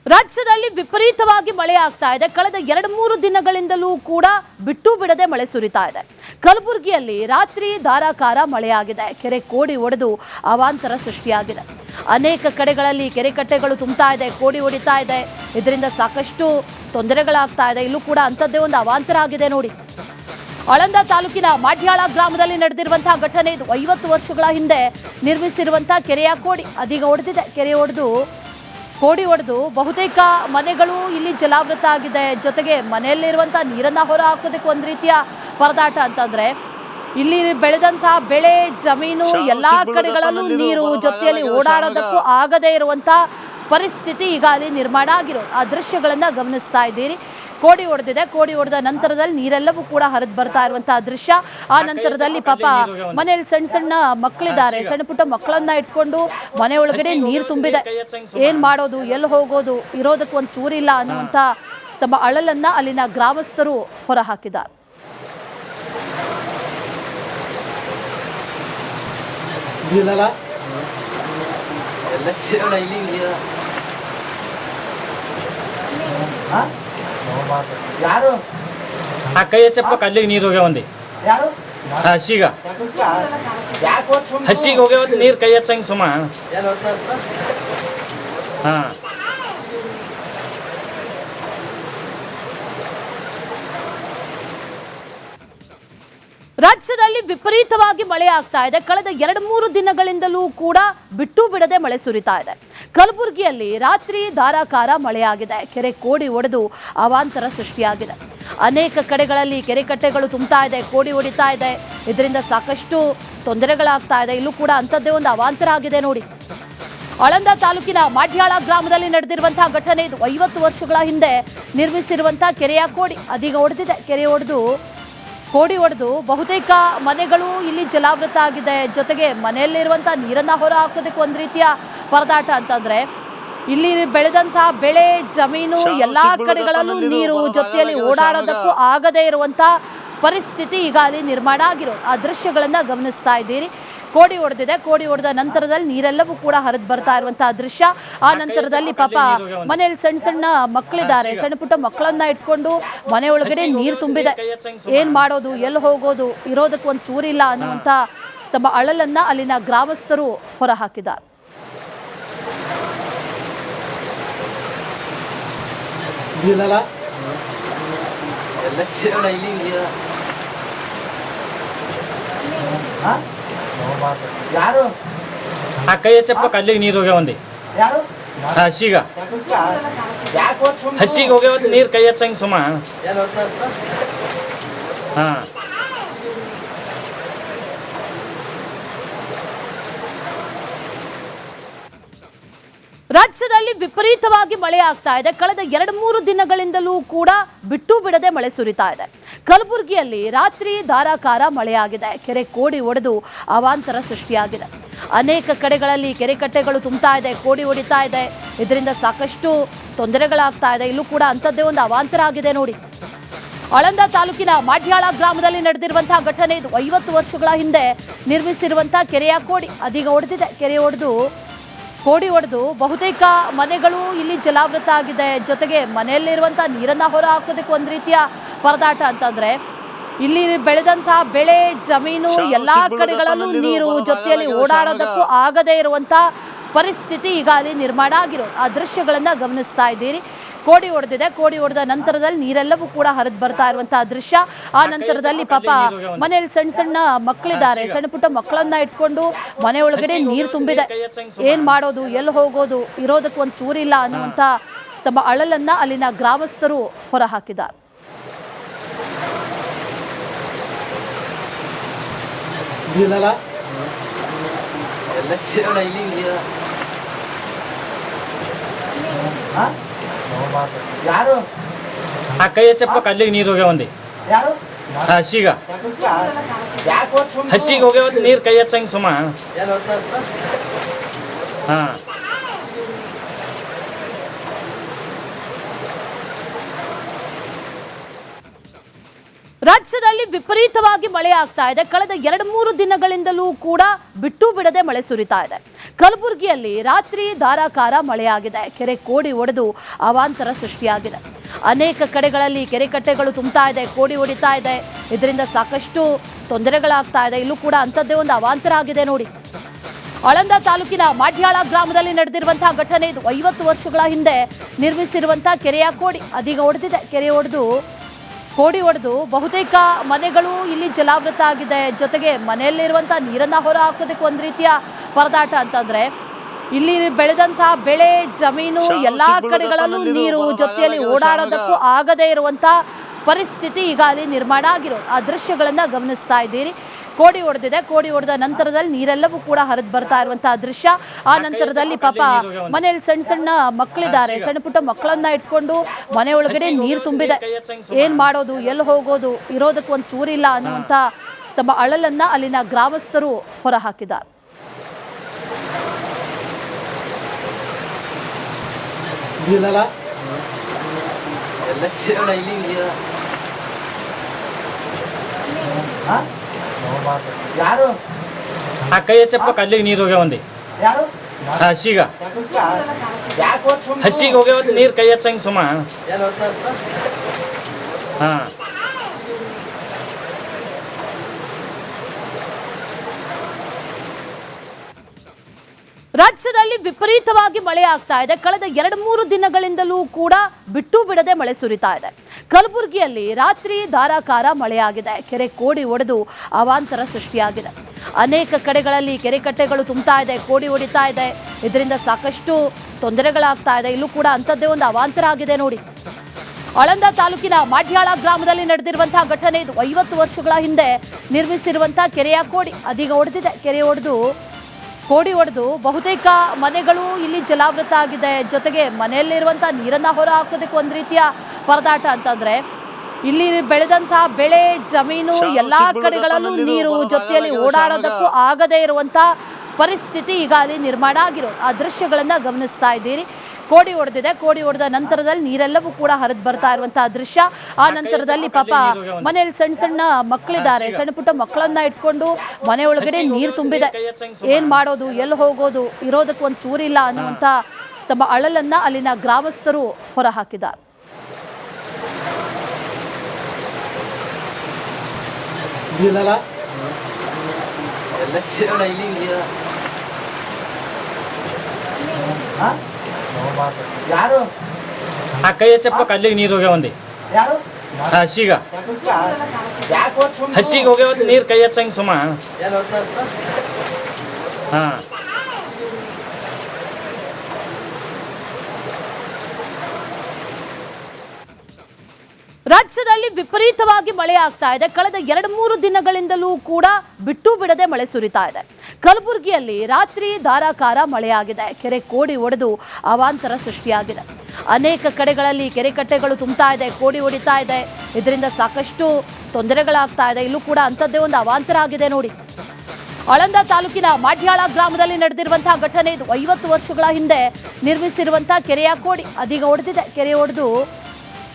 ರಾಜ್ಯದಲ್ಲಿ ವಿಪರೀತವಾಗಿ ಮಳೆ ಆಗ್ತಾ ಇದೆ. ಕಳೆದ 2-3 ದಿನಗಳಿಂದಲೂ ಕೂಡ ಬಿಟ್ಟು ಬಿಡದೆ ಮಳೆ ಸುರಿತಾ ಇದೆ. ಕಲಬುರಗಿಯಲ್ಲಿ ರಾತ್ರಿ ಧಾರಾಕಾರ ಮಳೆಯಾಗಿದೆ. ಕೆರೆ ಕೋಡಿ ಒಡೆದು ಅವಾಂತರ ಸೃಷ್ಟಿಯಾಗಿದೆ. ಅನೇಕ ಕಡೆಗಳಲ್ಲಿ ಕೆರೆ ಕಟ್ಟೆಗಳು ತುಂಬುತ್ತಾ ಇದೆ, ಕೋಡಿ ಹೊಡಿತಾ ಇದೆ. ಇದರಿಂದ ಸಾಕಷ್ಟು ತೊಂದರೆಗಳಾಗ್ತಾ ಇದೆ. ಇಲ್ಲೂ ಕೂಡ ಅಂಥದ್ದೇ ಒಂದು ಅವಾಂತರ ಆಗಿದೆ ನೋಡಿ. ಆಳಂದ ತಾಲೂಕಿನ ಮಾಡ್ಯಾಳ ಗ್ರಾಮದಲ್ಲಿ ನಡೆದಿರುವಂತಹ ಘಟನೆ ಇದು. 50 ವರ್ಷಗಳ ಹಿಂದೆ ನಿರ್ಮಿಸಿರುವಂತಹ ಕೆರೆಯ ಕೋಡಿ ಅದೀಗ ಒಡೆದಿದೆ. ಕೆರೆ ಕೋಡಿ ಒಡೆದು ಬಹುತೇಕ ಮನೆಗಳು ಇಲ್ಲಿ ಜಲಾವೃತ ಆಗಿದೆ. ಜೊತೆಗೆ ಮನೆಯಲ್ಲಿರುವಂತಹ ನೀರನ್ನ ಹೊರ ಹಾಕೋದಕ್ಕೆ ಒಂದು ರೀತಿಯ ಪರದಾಟ ಅಂತಂದ್ರೆ ಇಲ್ಲಿ ಬೆಳೆದಂತಹ ಬೆಳೆ ಜಮೀನು ಎಲ್ಲಾ ಕಡೆಗಳಲ್ಲೂ ನೀರು, ಜೊತೆಯಲ್ಲಿ ಓಡಾಡೋದಕ್ಕೂ ಆಗದೇ ಇರುವಂತಹ ಪರಿಸ್ಥಿತಿ ಈಗ ಅಲ್ಲಿ ನಿರ್ಮಾಣ ಆಗಿರೋ ಆ ದೃಶ್ಯಗಳನ್ನ ಗಮನಿಸ್ತಾ ಇದ್ದೀರಿ. ಕೋಡಿ ಹೊಡೆದಿದೆ. ಕೋಡಿ ಹೊಡೆದ ನಂತರದಲ್ಲಿ ನೀರೆಲ್ಲವೂ ಕೂಡ ಹರಿದು ಬರ್ತಾ ಇರುವಂತಹ ದೃಶ್ಯ. ಆ ನಂತರದಲ್ಲಿ ಪಾಪ ಮನೆಯಲ್ಲಿ ಸಣ್ಣ ಸಣ್ಣ ಮಕ್ಕಳಿದ್ದಾರೆ. ಸಣ್ಣ ಪುಟ್ಟ ಮಕ್ಕಳನ್ನ ಇಟ್ಕೊಂಡು ಮನೆ ಒಳಗಡೆ ನೀರು ತುಂಬಿದೆ. ಏನ್ ಮಾಡೋದು, ಎಲ್ಲಿ ಹೋಗೋದು, ಇರೋದಕ್ಕೆ ಒಂದು ಸೂರಿಲ್ಲ ಅನ್ನುವಂತ ತಮ್ಮ ಅಳಲನ್ನ ಅಲ್ಲಿನ ಗ್ರಾಮಸ್ಥರು ಹೊರ ಹಾಕಿದ್ದಾರೆ. ಯಾರು ಆ ಕೈ ಹಚ್ಚಪ್ಪ ಕಲ್ಲಿಗೆ ನೀರು ಹೋಗ್ಯಾವಂದಿ ಹಸಿಗ ಹಸಿಗೆ ಹೋಗ್ಯಾವತ್ ನೀರು ಕೈ ಹಚ್ಚಂಗೆ ಸುಮ ಹಾ ರಾಜ್ಯದಲ್ಲಿ ವಿಪರೀತವಾಗಿ ಮಳೆ ಆಗ್ತಾ ಇದೆ. ಕಳೆದ 2-3 ದಿನಗಳಿಂದಲೂ ಕೂಡ ಬಿಟ್ಟು ಬಿಡದೆ ಮಳೆ ಸುರಿತಾ ಇದೆ. ಕಲಬುರಗಿಯಲ್ಲಿ ರಾತ್ರಿ ಧಾರಾಕಾರ ಮಳೆಯಾಗಿದೆ. ಕೆರೆ ಕೋಡಿ ಒಡೆದು ಅವಾಂತರ ಸೃಷ್ಟಿಯಾಗಿದೆ. ಅನೇಕ ಕಡೆಗಳಲ್ಲಿ ಕೆರೆ ಕಟ್ಟೆಗಳು ತುಂಬುತ್ತಾ ಇದೆ, ಕೋಡಿ ಹೊಡಿತಾ ಇದೆ. ಇದರಿಂದ ಸಾಕಷ್ಟು ತೊಂದರೆಗಳಾಗ್ತಾ ಇದೆ. ಇಲ್ಲೂ ಕೂಡ ಅಂಥದ್ದೇ ಒಂದು ಅವಾಂತರ ಆಗಿದೆ ನೋಡಿ. ಆಳಂದ ತಾಲೂಕಿನ ಮಾಡ್ಯಾಳ ಗ್ರಾಮದಲ್ಲಿ ನಡೆದಿರುವಂತಹ ಘಟನೆ ಇದು. 50 ವರ್ಷಗಳ ಹಿಂದೆ ನಿರ್ಮಿಸಿರುವಂತಹ ಕೆರೆಯ ಕೋಡಿ ಅದೀಗ ಒಡೆದಿದೆ. ಕೆರೆ ಕೋಡಿ ಒಡೆದು ಬಹುತೇಕ ಮನೆಗಳು ಇಲ್ಲಿ ಜಲಾವೃತ ಆಗಿದೆ. ಜೊತೆಗೆ ಮನೆಯಲ್ಲಿರುವಂತಹ ನೀರನ್ನ ಹೊರ ಹಾಕೋದಕ್ಕೆ ಒಂದು ರೀತಿಯ ಪರದಾಟ ಅಂತಂದ್ರೆ ಇಲ್ಲಿ ಬೆಳೆದಂತಹ ಬೆಳೆ ಜಮೀನು ಎಲ್ಲಾ ಕಡೆಗಳಲ್ಲೂ ನೀರು, ಜೊತೆಯಲ್ಲಿ ಓಡಾಡೋದಕ್ಕೂ ಆಗದೇ ಇರುವಂತಹ ಪರಿಸ್ಥಿತಿ ಈಗ ಅಲ್ಲಿ ನಿರ್ಮಾಣ ಆಗಿರೋ ಆ ದೃಶ್ಯಗಳನ್ನ ಗಮನಿಸ್ತಾ ಇದ್ದೀರಿ. ಕೋಡಿ ಹೊಡೆದಿದೆ. ಕೋಡಿ ಹೊಡೆದ ನಂತರದಲ್ಲಿ ನೀರೆಲ್ಲವೂ ಕೂಡ ಹರಿದು ಬರ್ತಾ ಇರುವಂತಹ ದೃಶ್ಯ. ಆ ನಂತರದಲ್ಲಿ ಪಾಪ ಮನೆಯಲ್ಲಿ ಸಣ್ಣ ಸಣ್ಣ ಮಕ್ಕಳಿದ್ದಾರೆ. ಸಣ್ಣ ಪುಟ್ಟ ಮಕ್ಕಳನ್ನ ಇಟ್ಕೊಂಡು ಮನೆ ಒಳಗಡೆ ನೀರು ತುಂಬಿದೆ. ಏನ್ ಮಾಡೋದು, ಎಲ್ಲಿ ಹೋಗೋದು, ಇರೋದಕ್ಕೆ ಒಂದು ಸೂರಿಲ್ಲ ಅನ್ನುವಂತ ತಮ್ಮ ಅಳಲನ್ನ ಅಲ್ಲಿನ ಗ್ರಾಮಸ್ಥರು ಹೊರ ಹಾಕಿದ್ದಾರೆ. ಯಾರು ಆ ಕೈ ಹಚ್ಚಪ್ಪ ಕಲ್ಲಿಗೆ ನೀರು ಹೋಗ್ಯಾವಂದಿ ಹಸಿಗ ಹಸಿಗೆ ಹೋಗ್ಯಾವತ್ ನೀರು ಕೈ ಹಚ್ಚಂಗೆ ಸುಮ ಹಾ ರಾಜ್ಯದಲ್ಲಿ ವಿಪರೀತವಾಗಿ ಮಳೆ ಆಗ್ತಾ ಇದೆ. ಕಳೆದ 2-3 ದಿನಗಳಿಂದಲೂ ಕೂಡ ಬಿಟ್ಟು ಬಿಡದೆ ಮಳೆ ಸುರಿತಾ ಇದೆ. ಕಲಬುರಗಿಯಲ್ಲಿ ರಾತ್ರಿ ಧಾರಾಕಾರ ಮಳೆಯಾಗಿದೆ. ಕೆರೆ ಕೋಡಿ ಒಡೆದು ಅವಾಂತರ ಸೃಷ್ಟಿಯಾಗಿದೆ. ಅನೇಕ ಕಡೆಗಳಲ್ಲಿ ಕೆರೆ ಕಟ್ಟೆಗಳು ತುಂಬುತ್ತಾ ಇದೆ, ಕೋಡಿ ಹೊಡಿತಾ ಇದೆ. ಇದರಿಂದ ಸಾಕಷ್ಟು ತೊಂದರೆಗಳಾಗ್ತಾ ಇದೆ. ಇಲ್ಲೂ ಕೂಡ ಅಂಥದ್ದೇ ಒಂದು ಅವಾಂತರ ಆಗಿದೆ ನೋಡಿ. ಆಳಂದ ತಾಲೂಕಿನ ಮಾಡ್ಯಾಳ ಗ್ರಾಮದಲ್ಲಿ ನಡೆದಿರುವಂತಹ ಘಟನೆ ಇದು. 50 ವರ್ಷಗಳ ಹಿಂದೆ ನಿರ್ಮಿಸಿರುವಂತಹ ಕೆರೆಯ ಕೋಡಿ ಅದೀಗ ಒಡೆದಿದೆ. ಕೆರೆ ಕೋಡಿ ಒಡೆದು ಬಹುತೇಕ ಮನೆಗಳು ಇಲ್ಲಿ ಜಲಾವೃತ ಆಗಿದೆ. ಜೊತೆಗೆ ಮನೆಯಲ್ಲಿರುವಂತಹ ನೀರನ್ನ ಹೊರ ಹಾಕೋದಕ್ಕೆ ಒಂದು ರೀತಿಯ ಪರದಾಟ ಅಂತಂದ್ರೆ ಇಲ್ಲಿ ಬೆಳೆದಂತಹ ಬೆಳೆ ಜಮೀನು ಎಲ್ಲಾ ಕಡೆಗಳಲ್ಲೂ ನೀರು, ಜೊತೆಯಲ್ಲಿ ಓಡಾಡೋದಕ್ಕೂ ಆಗದೇ ಇರುವಂತಹ ಪರಿಸ್ಥಿತಿ ಈಗ ಅಲ್ಲಿ ನಿರ್ಮಾಣ ಆಗಿರೋ ಆ ದೃಶ್ಯಗಳನ್ನ ಗಮನಿಸ್ತಾ ಇದ್ದೀರಿ. ಕೋಡಿ ಹೊಡೆದಿದೆ. ಕೋಡಿ ಹೊಡೆದ ನಂತರದಲ್ಲಿ ನೀರೆಲ್ಲವೂ ಕೂಡ ಹರಿದು ಬರ್ತಾ ಇರುವಂತಹ ದೃಶ್ಯ. ಆ ನಂತರದಲ್ಲಿ ಪಾಪ ಮನೆಯಲ್ಲಿ ಸಣ್ಣ ಸಣ್ಣ ಮಕ್ಕಳಿದ್ದಾರೆ. ಸಣ್ಣ ಪುಟ್ಟ ಮಕ್ಕಳನ್ನ ಇಟ್ಕೊಂಡು ಮನೆ ಒಳಗಡೆ ನೀರು ತುಂಬಿದೆ. ಏನ್ ಮಾಡೋದು, ಎಲ್ಲಿ ಹೋಗೋದು, ಇರೋದಕ್ಕೆ ಒಂದು ಸೂರಿಲ್ಲ ಅನ್ನುವಂತ ತಮ್ಮ ಅಳಲನ್ನ ಅಲ್ಲಿನ ಗ್ರಾಮಸ್ಥರು ಹೊರ ಹಾಕಿದ್ದಾರೆ. ಯಾರು ಆ ಕೈ ಹಚ್ಚಪ್ಪ ಕಲ್ಲಿಗೆ ನೀರು ಹೋಗ್ಯಾವಂದಿ ಹಸಿಗ ಹಸಿಗೆ ಹೋಗ್ಯಾವತ್ ನೀರು ಕೈ ಹಚ್ಚಂಗೆ ಸುಮ ಹಾ ರಾಜ್ಯದಲ್ಲಿ ವಿಪರೀತವಾಗಿ ಮಳೆ ಆಗ್ತಾ ಇದೆ. ಕಳೆದ 2-3 ದಿನಗಳಿಂದಲೂ ಕೂಡ ಬಿಟ್ಟು ಬಿಡದೆ ಮಳೆ ಸುರಿತಾ ಇದೆ. ಕಲಬುರಗಿಯಲ್ಲಿ ರಾತ್ರಿ ಧಾರಾಕಾರ ಮಳೆಯಾಗಿದೆ. ಕೆರೆ ಕೋಡಿ ಒಡೆದು ಅವಾಂತರ ಸೃಷ್ಟಿಯಾಗಿದೆ. ಅನೇಕ ಕಡೆಗಳಲ್ಲಿ ಕೆರೆ ಕಟ್ಟೆಗಳು ತುಂಬ್ತಾ ಇದೆ, ಕೋಡಿ ಹೊಡಿತಾ ಇದೆ. ಇದರಿಂದ ಸಾಕಷ್ಟು ತೊಂದರೆಗಳಾಗ್ತಾ ಇದೆ. ಇಲ್ಲೂ ಕೂಡ ಅಂಥದ್ದೇ ಒಂದು ಅವಾಂತರ ಆಗಿದೆ ನೋಡಿ. ಆಳಂದ ತಾಲೂಕಿನ ಮಾಡ್ಯಾಳ ಗ್ರಾಮದಲ್ಲಿ ನಡೆದಿರುವಂತಹ ಘಟನೆ ಇದು. 50 ವರ್ಷಗಳ ಹಿಂದೆ ನಿರ್ಮಿಸಿರುವಂತಹ ಕೆರೆಯ ಕೋಡಿ ಅದೀಗ ಒಡೆದಿದೆ. ಕೆರೆ ಒಡೆದು ಕೋಡಿ ಒಡೆದು ಬಹುತೇಕ ಮನೆಗಳು ಇಲ್ಲಿ ಜಲಾವೃತ ಆಗಿದೆ. ಜೊತೆಗೆ ಮನೆಯಲ್ಲಿರುವಂತಹ ನೀರನ್ನ ಹೊರ ಹಾಕೋದಕ್ಕೆ ಒಂದು ರೀತಿಯ ಪರದಾಟ. ಅಂತಂದ್ರೆ ಇಲ್ಲಿ ಬೆಳೆದಂತಹ ಬೆಳೆ ಜಮೀನು ಎಲ್ಲಾ ಕಡೆಗಳಲ್ಲೂ ನೀರು, ಜೊತೆಯಲ್ಲಿ ಓಡಾಡೋದಕ್ಕೂ ಆಗದೇ ಇರುವಂತಹ ಪರಿಸ್ಥಿತಿ ಈಗ ಅಲ್ಲಿ ನಿರ್ಮಾಣ ಆಗಿರೋದು. ಆ ದೃಶ್ಯಗಳನ್ನ ಗಮನಿಸ್ತಾ ಇದ್ದೀರಿ. ಕೋಡಿ ಹೊಡೆದಿದೆ. ಕೋಡಿ ಹೊಡೆದ ನಂತರದಲ್ಲಿ ನೀರೆಲ್ಲವೂ ಕೂಡ ಹರಿದು ಬರ್ತಾ ಇರುವಂತಹ ದೃಶ್ಯ. ಆ ನಂತರದಲ್ಲಿ ಪಾಪ ಮನೆಯಲ್ಲಿ ಸಣ್ಣ ಸಣ್ಣ ಮಕ್ಕಳಿದ್ದಾರೆ. ಸಣ್ಣ ಪುಟ್ಟ ಮಕ್ಕಳನ್ನ ಇಟ್ಕೊಂಡು ಮನೆ ಒಳಗಡೆ ನೀರು ತುಂಬಿದೆ. ಏನ್ ಮಾಡೋದು, ಎಲ್ಲಿ ಹೋಗೋದು, ಇರೋದಕ್ಕೆ ಒಂದು ಸೂರಿಲ್ಲ ಅನ್ನುವಂತ ತಮ್ಮ ಅಳಲನ್ನ ಅಲ್ಲಿನ ಗ್ರಾಮಸ್ಥರು ಹೊರ ಹಾಕಿದ್ದಾರೆ. ಯಾರು ಆ ಕೈ ಹಚ್ಚಪ್ಪ ಕಲ್ಲಿಗೆ ನೀರು ಹೋಗ್ಯಾವಂದಿ. ಹಸಿಗೆ ಹೋಗ್ಯಾವತ್ತು ನೀರು ಕೈ ಹಚ್ಚಂಗೆ ಸುಮ್ಮ. ಹಾ ರಾಜ್ಯದಲ್ಲಿ ವಿಪರೀತವಾಗಿ ಮಳೆ ಆಗ್ತಾ ಇದೆ. ಕಳೆದ 2-3 ದಿನಗಳಿಂದಲೂ ಕೂಡ ಬಿಟ್ಟು ಬಿಡದೆ ಮಳೆ ಸುರಿತಾ ಇದೆ. ಕಲಬುರಗಿಯಲ್ಲಿ ರಾತ್ರಿ ಧಾರಾಕಾರ ಮಳೆಯಾಗಿದೆ. ಕೆರೆ ಕೋಡಿ ಒಡೆದು ಅವಾಂತರ ಸೃಷ್ಟಿಯಾಗಿದೆ. ಅನೇಕ ಕಡೆಗಳಲ್ಲಿ ಕೆರೆ ಕಟ್ಟೆಗಳು ತುಂಬ್ತಾ ಇದೆ, ಕೋಡಿ ಹೊಡಿತಾ ಇದೆ. ಇದರಿಂದ ಸಾಕಷ್ಟು ತೊಂದರೆಗಳಾಗ್ತಾ ಇದೆ. ಇಲ್ಲೂ ಕೂಡ ಅಂಥದ್ದೇ ಒಂದು ಅವಾಂತರ ಆಗಿದೆ ನೋಡಿ. ಆಳಂದ ತಾಲೂಕಿನ ಮಾಡ್ಯಾಳ ಗ್ರಾಮದಲ್ಲಿ ನಡೆದಿರುವಂತಹ ಘಟನೆ ಇದು. 50 ವರ್ಷಗಳ ಹಿಂದೆ ನಿರ್ಮಿಸಿರುವಂತಹ ಕೆರೆಯ ಕೋಡಿ ಅದೀಗ ಒಡೆದಿದೆ. ಕೆರೆ ಒಡೆದು ಕೋಡಿ ಒಡೆದು ಬಹುತೇಕ ಮನೆಗಳು ಇಲ್ಲಿ ಜಲಾವೃತ ಆಗಿದೆ. ಜೊತೆಗೆ ಮನೆಯಲ್ಲಿರುವಂತಹ ನೀರನ್ನ ಹೊರ ಹಾಕೋದಕ್ಕೆ ಒಂದು ರೀತಿಯ ಪರದಾಟ. ಅಂತಂದ್ರೆ ಇಲ್ಲಿ ಬೆಳೆದಂತಹ ಬೆಳೆ ಜಮೀನು ಎಲ್ಲಾ ಕಡೆಗಳಲ್ಲೂ ನೀರು, ಜೊತೆಯಲ್ಲಿ ಓಡಾಡೋದಕ್ಕೂ ಆಗದೇ ಇರುವಂತಹ ಪರಿಸ್ಥಿತಿ ಈಗ ಅಲ್ಲಿ ನಿರ್ಮಾಣ ಆಗಿರೋದು. ಆ ದೃಶ್ಯಗಳನ್ನ ಗಮನಿಸ್ತಾ ಇದ್ದೀರಿ. ಕೋಡಿ ಹೊಡೆದಿದೆ. ಕೋಡಿ ಹೊಡೆದ ನಂತರದಲ್ಲಿ ನೀರೆಲ್ಲವೂ ಕೂಡ ಹರಿದು ಬರ್ತಾ ಇರುವಂತಹ ದೃಶ್ಯ. ಆ ನಂತರದಲ್ಲಿ ಪಾಪ ಮನೆಯಲ್ಲಿ ಸಣ್ಣ ಸಣ್ಣ ಮಕ್ಕಳಿದ್ದಾರೆ. ಸಣ್ಣ ಪುಟ್ಟ ಮಕ್ಕಳನ್ನ ಇಟ್ಕೊಂಡು ಮನೆ ಒಳಗಡೆ ನೀರು ತುಂಬಿದೆ. ಏನ್ ಮಾಡೋದು, ಎಲ್ಲಿ ಹೋಗೋದು, ಇರೋದಕ್ಕೆ ಒಂದು ಸೂರಿಲ್ಲ ಅನ್ನುವಂತ ತಮ್ಮ ಅಳಲನ್ನ ಅಲ್ಲಿನ ಗ್ರಾಮಸ್ಥರು ಹೊರ ಹಾಕಿದ್ದಾರೆ. ಯಾರು ಆ ಕೈ ಹಚ್ಚಪ್ಪ ಕಲ್ಲಿಗೆ ನೀರು ಹೋಗ್ಯಾವಂದಿ. ಹಸಿಗೆ ಹೋಗ್ಯಾವತ್ತು ನೀರು ಕೈ ಹಚ್ಚಂಗೆ ಸುಮ್ಮ. ಹಾ ರಾಜ್ಯದಲ್ಲಿ ವಿಪರೀತವಾಗಿ ಮಳೆ ಆಗ್ತಾ ಇದೆ. ಕಳೆದ 2-3 ದಿನಗಳಿಂದಲೂ ಕೂಡ ಬಿಟ್ಟು ಬಿಡದೆ ಮಳೆ ಸುರಿತಾ ಇದೆ. ಕಲಬುರಗಿಯಲ್ಲಿ ರಾತ್ರಿ ಧಾರಾಕಾರ ಮಳೆಯಾಗಿದೆ. ಕೆರೆ ಕೋಡಿ ಒಡೆದು ಅವಾಂತರ ಸೃಷ್ಟಿಯಾಗಿದೆ. ಅನೇಕ ಕಡೆಗಳಲ್ಲಿ ಕೆರೆ ಕಟ್ಟೆಗಳು ತುಂಬ್ತಾ ಇದೆ, ಕೋಡಿ ಹೊಡಿತಾ ಇದೆ. ಇದರಿಂದ ಸಾಕಷ್ಟು ತೊಂದರೆಗಳಾಗ್ತಾ ಇದೆ. ಇಲ್ಲೂ ಕೂಡ ಅಂಥದ್ದೇ ಒಂದು ಅವಾಂತರ ಆಗಿದೆ ನೋಡಿ. ಆಳಂದ ತಾಲೂಕಿನ ಮಾಡ್ಯಾಳ ಗ್ರಾಮದಲ್ಲಿ ನಡೆದಿರುವಂತಹ ಘಟನೆ ಇದು. 50 ವರ್ಷಗಳ ಹಿಂದೆ ನಿರ್ಮಿಸಿರುವಂತಹ ಕೆರೆಯ ಕೋಡಿ ಅದೀಗ ಒಡೆದಿದೆ. ಕೆರೆ ಒಡೆದು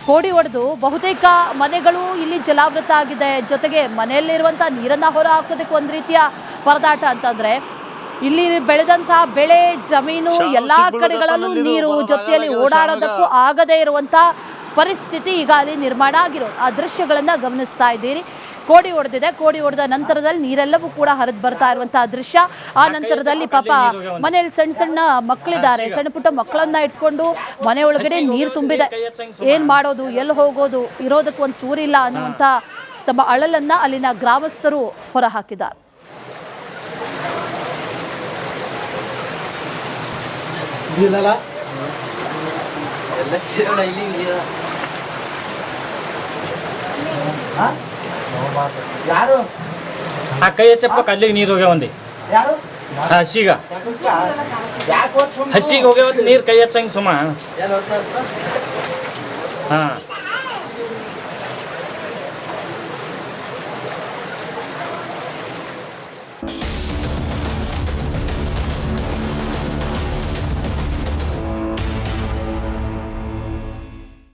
ಕೋಡಿ ಒಡೆದು ಬಹುತೇಕ ಮನೆಗಳು ಇಲ್ಲಿ ಜಲಾವೃತ ಆಗಿದೆ. ಜೊತೆಗೆ ಮನೆಯಲ್ಲಿರುವಂತಹ ನೀರನ್ನ ಹೊರ ಹಾಕೋದಕ್ಕೆ ಒಂದು ರೀತಿಯ ಪರದಾಟ. ಅಂತಂದ್ರೆ ಇಲ್ಲಿ ಬೆಳೆದಂತಹ ಬೆಳೆ ಜಮೀನು ಎಲ್ಲಾ ಕಡೆಗಳಲ್ಲೂ ನೀರು, ಜೊತೆಯಲ್ಲಿ ಓಡಾಡೋದಕ್ಕೂ ಆಗದೇ ಇರುವಂತಹ ಪರಿಸ್ಥಿತಿ ಈಗ ಅಲ್ಲಿ ನಿರ್ಮಾಣ ಆಗಿರೋದು. ಆ ದೃಶ್ಯಗಳನ್ನ ಗಮನಿಸ್ತಾ ಇದ್ದೀರಿ. ಕೋಡಿ ಹೊಡೆದಿದೆ. ಕೋಡಿ ಹೊಡೆದ ನಂತರದಲ್ಲಿ ನೀರೆಲ್ಲವೂ ಕೂಡ ಹರಿದು ಬರ್ತಾ ಇರುವಂತಹ ದೃಶ್ಯ. ಆ ನಂತರದಲ್ಲಿ ಪಾಪ ಮನೆಯಲ್ಲಿ ಸಣ್ಣ ಸಣ್ಣ ಮಕ್ಕಳಿದ್ದಾರೆ. ಸಣ್ಣ ಪುಟ್ಟ ಮಕ್ಕಳನ್ನ ಇಟ್ಕೊಂಡು ಮನೆ ಒಳಗಡೆ ನೀರು ತುಂಬಿದೆ. ಏನ್ ಮಾಡೋದು, ಎಲ್ಲಿ ಹೋಗೋದು, ಇರೋದಕ್ಕೆ ಒಂದು ಸೂರಿಲ್ಲ ಅನ್ನುವಂತ ತಮ್ಮ ಅಳಲನ್ನ ಅಲ್ಲಿನ ಗ್ರಾಮಸ್ಥರು ಹೊರ ಹಾಕಿದ್ದಾರೆ. ಯಾರು ಆ ಕೈ ಹಚ್ಚಪ್ಪ ಕಲ್ಲಿಗೆ ನೀರು ಹೋಗ್ಯಾವಂದಿ. ಹಸಿಗೆ ಹೋಗ್ಯಾವತ್ತು ನೀರು ಕೈ ಹಚ್ಚಂಗೆ ಸುಮ್ಮ. ಹಾ